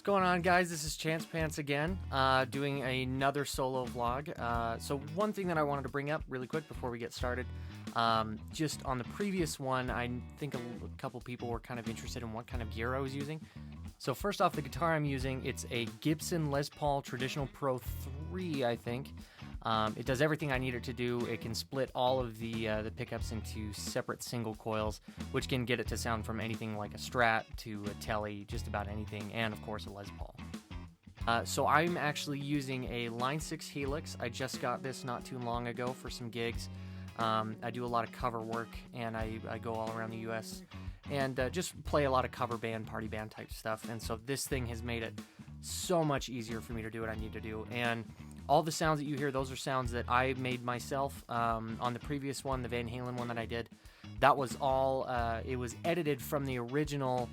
going on, guys? This is Chance Pants again, doing another solo vlog. So one thing that I wanted to bring up really quick before we get started, just on the previous one, I think a couple people were kind of interested in what kind of gear I was using. So first off, the guitar I'm using, it's a Gibson Les Paul Traditional Pro 3, I think. It does everything I need it to do. It can split all of the pickups into separate single coils, which can get it to sound from anything like a Strat to a Tele, just about anything, and of course a Les Paul. So I'm actually using a Line 6 Helix. I just got this not too long ago for some gigs. I do a lot of cover work, and I go all around the US and just play a lot of cover band, party band type stuff, and so this thing has made it so much easier for me to do what I need to do. And all the sounds that you hear, those are sounds that I made myself. On the previous one, the Van Halen one that I did, that was all, it was edited from the original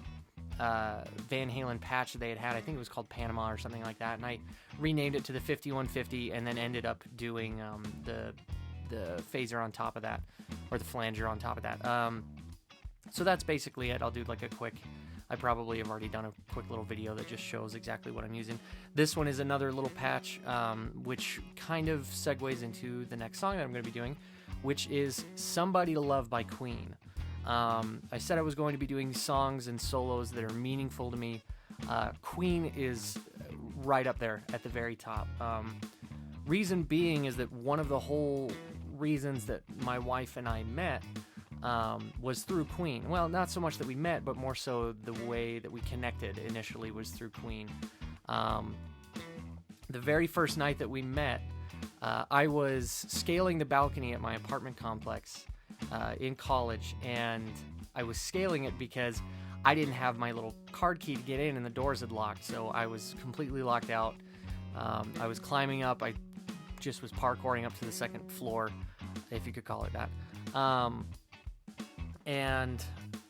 Van Halen patch that they had. I think it was called Panama or something like that, and I renamed it to the 5150 and then ended up doing the phaser on top of that, or the flanger on top of that. So that's basically it. I'll do like a quick, I probably have already done a quick little video that just shows exactly what I'm using. This one is another little patch, which kind of segues into the next song that I'm going to be doing, which is Somebody to Love by Queen. I said I was going to be doing songs and solos that are meaningful to me. Queen is right up there at the very top. Reason being is that one of the whole reasons that my wife and I met was through Queen. Well, not so much that we met, but more so the way that we connected initially was through Queen. The very first night that we met, I was scaling the balcony at my apartment complex in college, and I was scaling it because I didn't have my little card key to get in and the doors had locked, so I was completely locked out. I was climbing up. I just was parkouring up to the second floor, if you could call it that. And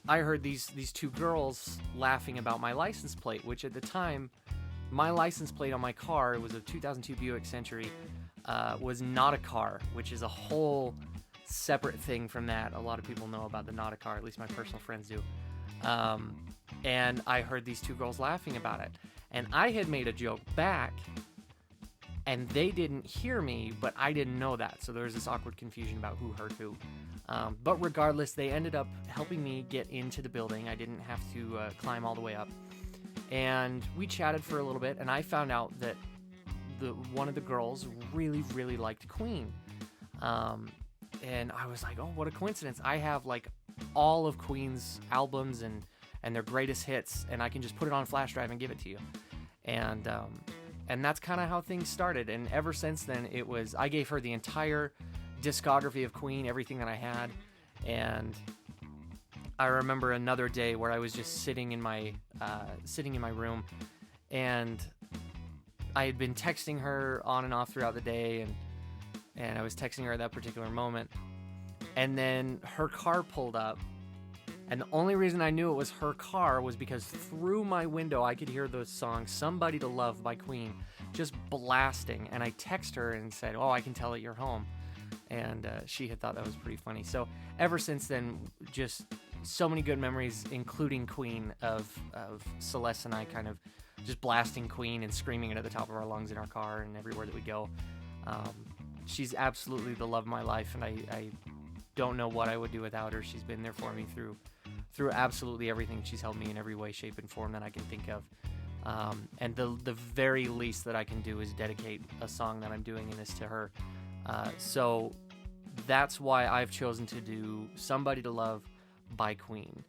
I heard these two girls laughing about my license plate, which at the time, my license plate on my car, it was a 2002 Buick Century, was not a car, which is a whole separate thing from that. A lot of people know about the not a car, at least my personal friends do. And I heard these two girls laughing about it. And I had made a joke back, and they didn't hear me, but I didn't know that. So there was this awkward confusion about who heard who. But regardless, they ended up helping me get into the building. I didn't have to climb all the way up. And we chatted for a little bit, and I found out that one of the girls really, really liked Queen. And I was like, oh, what a coincidence. I have like all of Queen's albums and their greatest hits, and I can just put it on a flash drive and give it to you. And that's kind of how things started. And ever since then, I gave her the entire discography of Queen, everything that I had. And I remember another day where I was just sitting in my room, and I had been texting her on and off throughout the day, and I was texting her at that particular moment. And then her car pulled up, and the only reason I knew it was her car was because through my window I could hear the song Somebody to Love by Queen just blasting. And I texted her and said, oh, I can tell that you're home. And she had thought that was pretty funny. So ever since then, just so many good memories, including Queen, of Celeste and I kind of just blasting Queen and screaming it at the top of our lungs in our car and everywhere that we go. She's absolutely the love of my life, and I don't know what I would do without her. She's been there for me through absolutely everything. She's helped me in every way, shape, and form that I can think of. And the very least that I can do is dedicate a song that I'm doing in this to her. So that's why I've chosen to do Somebody to Love by Queen.